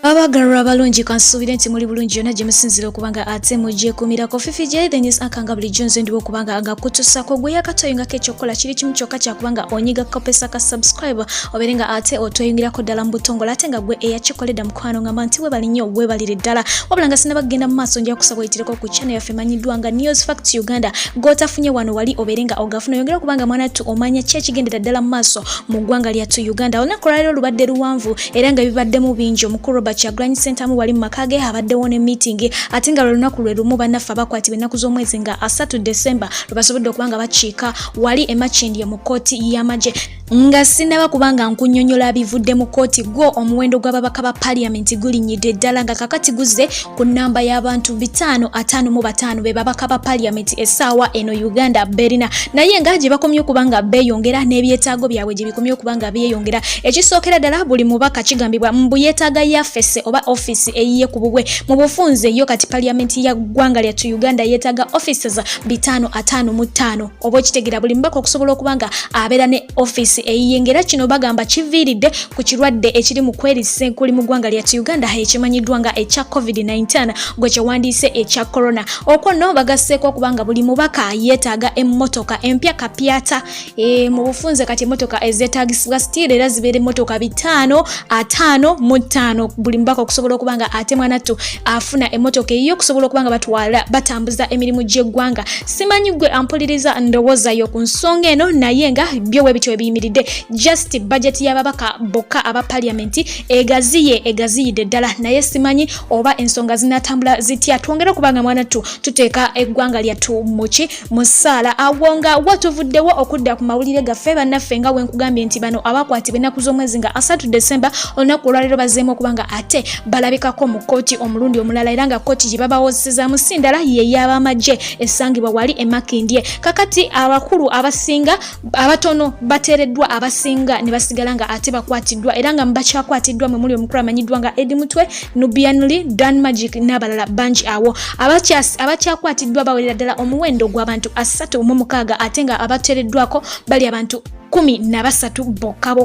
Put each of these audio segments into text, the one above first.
Abagalwa abalungi kansuubire nti muli bulungi yonna gye musinzira okubanga ate mugyeekumirako Fifi J the news akanga buli jonze ndiwo okubanga agakutusako gwe yakatoyingako ekyokola kiri kimu kyokka kyakubanga onyiga kapesa ka subscribe obeere nga ate otweyungirako ddala mu butongole ate nga gwe eyakikoledda mukwano ngamba nti webali nnyo webalire ddala wabula nga sinabagenda mu maaso nja kusaba oyitireko ku channel yaffe emanyiddwa nga News Facts Uganda gotafunye wano wali obeere nga ogafuna yongera okubanga mwana tu omanya ki ekigendera ddala mu maaso mu ggwanga lyattu Uganda olunaku lwaleero lubadde luwanvu era nga bibaddemu bingi omukulu Chagrani Center mu wali makage abaddewo ne meeting ate nga lunaku lwe lumu bannaffe abakwatibwa ennaku z'omwezi nga 3 December lwebasobodde okubanga bakiika wali emakindye mu kooti y'amagye nga sinaba kubanga nkunyonyola bivudde mu kooti gwo omuwendo gw'ababaka ba parliament gulinyidde ddala nga kakati guzze ku namba y'abantu 555 be babaka ba parliament essaawa eno Uganda berina naye nga gye bakomye okubanga beeyongera n'ebyetaago byabwe gye bikomye okubanga beeyongera ekisookera ddala buli mubaka kigambibwa mbu yeetaaga yafese oba office eyiye ku bubwe mu bufunze yo kati parliament ya ggwanga lyattu Uganda yeetaaga offices 555 oba okitegera buli mubaka okusobola okubanga abeera ne office eyiyengera kino bagamba kiviiridde ku kirwadde ekiri mu kwerisa kuli mu ggwanga lyattu Uganda ekimanyiddwa nga ekya COVID-19 gwe kyewandiise ekya corona okwo nno bagasseeko okubanga buli mubaka yeetaaga emmotoka empya kapyata mu bufunze kati emmotoka ezeetaagisibwa still era zibeera emmotoka 555 buli mbaka okusobola okubanga ate mwanattu afuna emmotoka eyo okusobola okubanga batambuza emirimu gy'eggwanga simanyi gwe ampuliriza ndowooza yo ku nsonga eno naye nga byo webityo ebiyimiridde just budget y'ababaka bokka aba parliament egaziyidde ddala naye simanyi oba ensonga zinatambula zitya twongera okubanga mwanattu tuteeka eggwanga lyattu muki musaala awonga watuvuddewo okudda ku mawulire gaffe bannaffe nga wenkugambye nti bano abakwatibwa ennaku z'omwezi nga 3 December olunaku olwaleero bazeemu okubanga ate balabikako mu kooti omulundi omulala era nga kooti gye babawozesezaamu sindala ye y'abamagye esangibwa wali emakindye kakati abakulu abasinga abatono bateereddwa abasinga ne basigala nga ate bakwatiddwa era nga mbakyakwatiddwa mwe muli omukulu amanyiddwa nga Eddy Mutwe Nubian Dan Magic Nabalala banji awo abakyakwatiddwa bawerera ddala omuwendo gw'abantu 36 ate nga abateereddwako bali abantu 13 bokka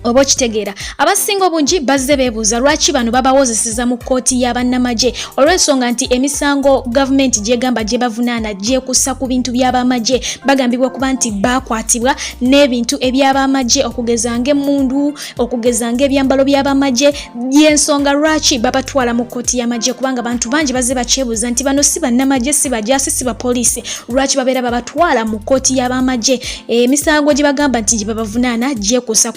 oba okitegeera abasinga obungi bazze beebuuza lwaki bano babawozeseza mu kooti y'abannamagye olw'ensonga nti emisango gavumenti gyegamba gye bavunaana gyekussa ku bintu by'abamagye bagambibwa kuba nti bakwatibwa n'ebintu eby'abamagye okugeza ng'emmundu okugeza ng'ebyambalo by'abamagye y'ensonga lwaki babatwala mu kooti y'amagye kubanga abantu bangi bazze bakyebuuza nti bano si bannamagye si bajaasi si bapoliisi lwaki babeera babatwala mu kooti y'abamagye emisango gye bagamba nti gye babavunaana gyekussa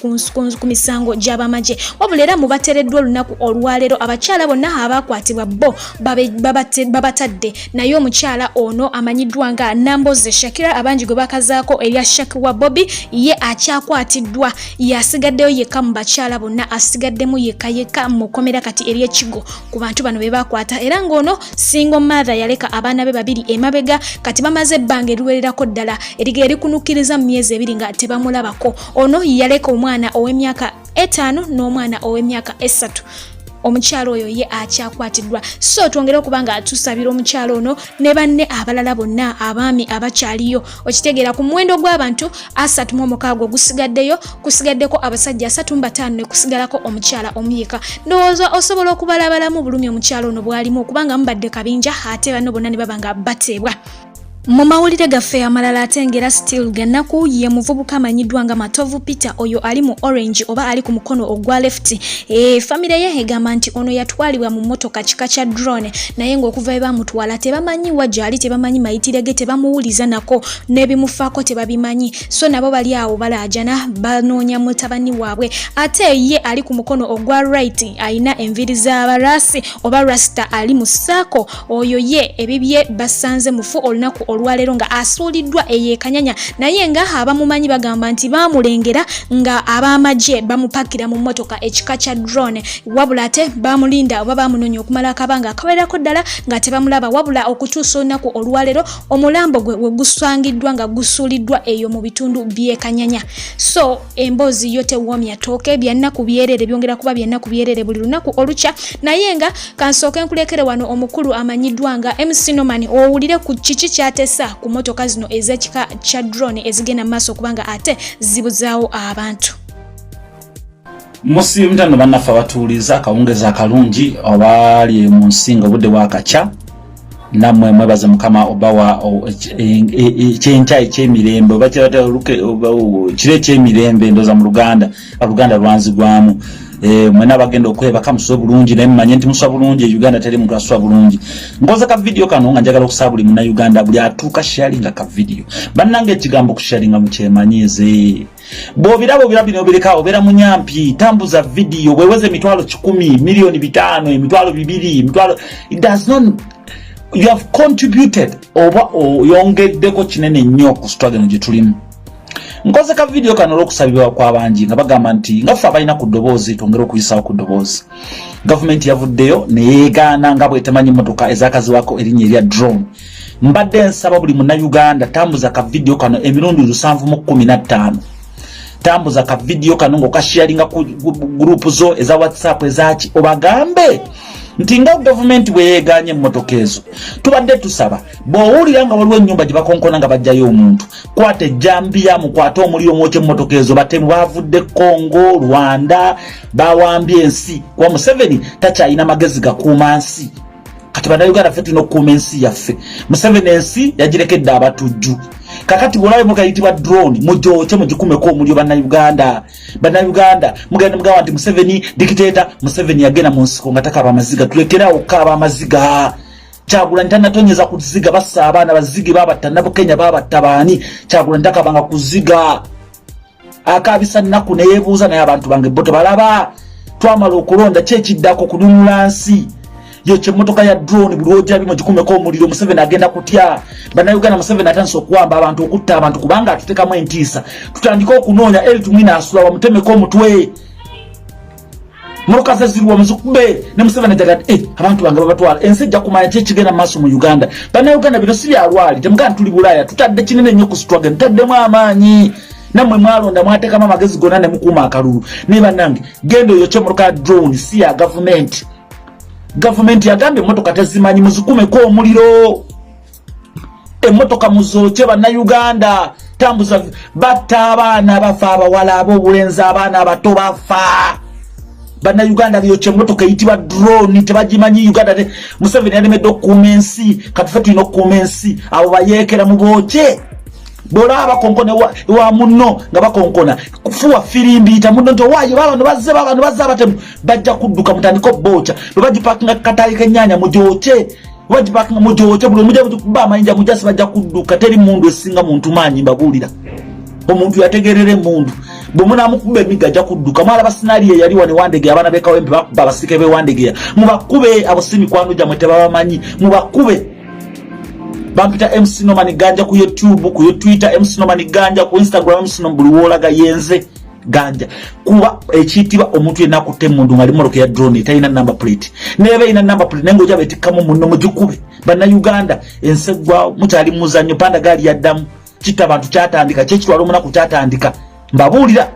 ku misango gy'abamagye wabula era mu bateereddwa olunaku olwaleero abakyala bonna abakwatibwa bo babatadde naye omukyala ono amanyiddwa nga Namboze Shakira abangi gwe bakazaako erya Shakiwa Bobby ye akyakwatiddwa yasigaddeyo yekka mu bakyala bonna asigaddemu yekka mukomera kati ery'ekigo ku bantu bano be bakwata era ng'ono single mother yaleka abaana be babiri emabega kati bamaze ebbanga eriwererako ddala erigera erikunukiriza mu myezi 2 nga tebamulabako ono yaleka omwana ow'emyaka 5 n'omwana ow'emyaka 3 omukyalo oyo ye akyakwatiddwa so twongere okubanga tusabira omukyalo ono ne banne abalala bonna abaami abakyaliyo okitegeera ku muwendo gw'abantu 36 gusigaddeyo kusigaddeko abasajja 35 ne kusigalako omukyala omuyika ndowooza osobola okubalabalamu bulumi omukyalo ono bwalimu okubanga mubadde kabinja ate banno bonna ne babanga bateebwa mu mawulire gaffe amalala atengera still gannaku ye muvubuka amanyiddwa nga Matovu Peter oyo ali mu orange oba ali ku mukono ogwa left famire ye egamba nti ono yatwalibwa mu motoka kika kya Dron naye ng'okuva we bamutwala tebamanyi wajali tebamanyi mayitire ge tebamuwuliza nako n'ebimufaako tebabimanyi so nabo bali awo balaajana banoonya mutabani waabwe ate ye ali ku mukono ogwa right ayina enviri z'abarasi oba rasta ali mu saako oyo ye ebibye basanze mufu olunaku olwaleero nga asuuliddwa eyeekanyanya naye nga abamumanyi bagamba nti bamulengera nga abamagye bamupakira mu motoka ekika kya Dron wabula ate bamulinda oba bamunoonya okumala akabanga akawerako ddala nga tebamulaba wabula okutuusa olunaku olwaleero omulambo gwe gusangiddwa nga gusuuliddwa eyo mu bitundu by'ekanyanya so emboozi yo tewoomya tooke byannaku byerere byongera kuba byannaku byerere buli lunaku olukya naye nga kansooke nkulekere wano omukulu amanyiddwa nga MC Norman owulire ku kiki kyate batesa ku motoka zino ezekika cha drone ezigenda maaso kubanga ate zibuzaawo abantu. Musi mtano banafa batuuliza akawungeza akalungi abali mu nsinga budde bwakaca namwe mwebaza mukama obawa chencha echemirembe obachata luke kire chemirembe ndoza mu Luganda lwanzigwamu mwena bagenda okweba kamuswa bulungi naye mmanye nti muswa bulungi Uganda teri mu kaswa bulungi ngoza ka video kano nga njagala okusabuli muna Uganda buli atuka sharinga ka video bannange ekigambo kusharinga mu kyemanyize bobirabo birabino bireka obera munyampi tambuza video weweze mitwalo 10 milioni 5 emitwalo 2 mitwalo it does not you have contributed oba yongeddeko kinene nnyo ku struggle gyetulimu nkoze ka video kano lokusabibwa kwa banji nga bagamba nti ngafa balina ku ddoboozi tongera okuyisawo ku ddoboozi government yavuddeyo neyegaana nga bwetamanyi motoka ezakaziwako erinnya erya Dron mbadde nsaba buli munna Uganda tambuza ka video kano emirundi 715 tambuza ka video kano ng'okasharinga ku group zo eza WhatsApp ezaaki obagambe nti nga government bweyeganye motoka ezo tubadde tusaba bw'owulira nga waliwo ennyumba gye bakonkona nga bajjayo omuntu kwate ejjambiya mukwate omuliro mwokye motoka ezo batemu bavudde Congo Rwanda bawambye ensi kuba Museveni takyalina magezi gakuuma nsi kati bannayuganda ffe tulina okukuuma ensi yaffe Museveni ensi yagirekedde abatujju kakati bwolabe mugayitibwa drone mujooche mugikumeko omulyo bannayuganda mugenda mugawa nti Museveni dictator Museveni yagenda mu nsiko nga takaba amaziga tulekerawo kaba amaziga Kyagula ntanatonyeza kuziga bassa abaana bazigi babatta nabo Kenya babatta baani Kyagula ntakabanga kuziga akabisa nnaku neyebuuza naye abantu bange boto balaba twamala okulonda kyekiddako kununula nsi yo motoka ya drone bulwoja bimo gikumeko omuliro Museveni agenda kutya bannayuganda Museveni atandise okuwamba abantu okutta abantu kubanga atutekamu entiisa tutandika okunoonya tumwina asula wamutemeko omutwe motoka ziriwa muzukube ne Museveni ajaga abantu bange babatwala ensi ejja kumanya kyekigenda maaso mu Uganda bannayuganda bino si byalwali temuganda tuli Bulaaya tutadde kinene nnyo ku struggle tutaddemu amaanyi namwe mwalonda mwateekamu amagezi gonna ne mukuuma akalulu ne bannange genda oyo motoka ya drone si ya government yagambye motoka tezimanyi muzikumeko omuliro emotoka Muzokye bannayuganda tambuza batta abaana bafa abawala ab'obulenzi abaana abato bafa bannayuganda lyo motoka eyitibwa drone tebagimanyi Uganda Museveni yalemedde okukuuma ensi kati ffe tulina okukuuma ensi abo bayeekera mu bookye bola bakonkona wa munno nga bakonkona kufuwa firimbiita munno nti waayo abantu bazze abatemu bajja kudduka mutandiko bocha bagipakinga katali kenyanya mujooche bagipakinga mujooche buli mujja kuba amayinja mujasi bajja kudduka teri mundu esinga muntu manyi mbabulira omuntu yategerere mundu bomuna mukube emiga ajja kudduka mwala basinaliye yali wane wandege abana bekawembe bakuba basike be wandege mubakube abosimi kwanujja mweteba bamanyi mubakube bampita MC Nomani Ganja ku YouTube ku Twitter MC Nomani Ganja ku Instagram MC Nomani Wolaga yenze Ganja kuba ekitibwa omuntu yenna kutemundu ngali moroke ya drone tayina number plate nebe ina number plate nengo jabe tikamu munno mujukube bana Uganda ensegwa mutali muzanyo panda gali ya damu kita bantu kyatandika kyekitwalo muna kukyatandika mbabulira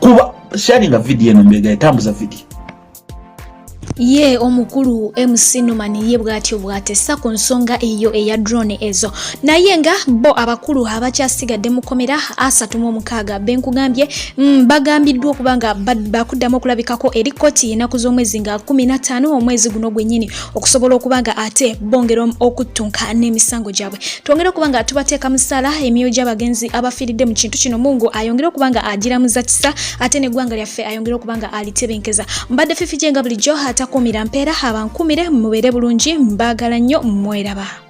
kuba sharing a video eno mbega etambuza video ye omukulu MC Nomani ye bwatyo bwatessa ku nsonga eyo eya drone ezo naye nga bo abakulu abakyasigadde mukomera 36 benkugambye bagambiddwa okubanga bakuddamu okulabikako eri kkooti ennaku z'omwezi nga 15 omwezi guno gwennyini okusobola okubanga ate bongera okuttunka n'emisango gyabwe twongera okubanga tubateeka musala emyoyo gy'abagenzi abafiiridde mu kintu kino Mungu ayongera okubanga agiramuza kisa ate n'eggwanga lyaffe ayongera okubanga alitebenkeza mbadde fifi jenga bulijjo atakumira mpeera abankumire mubeere bulungi mbagala nnyo mweraba.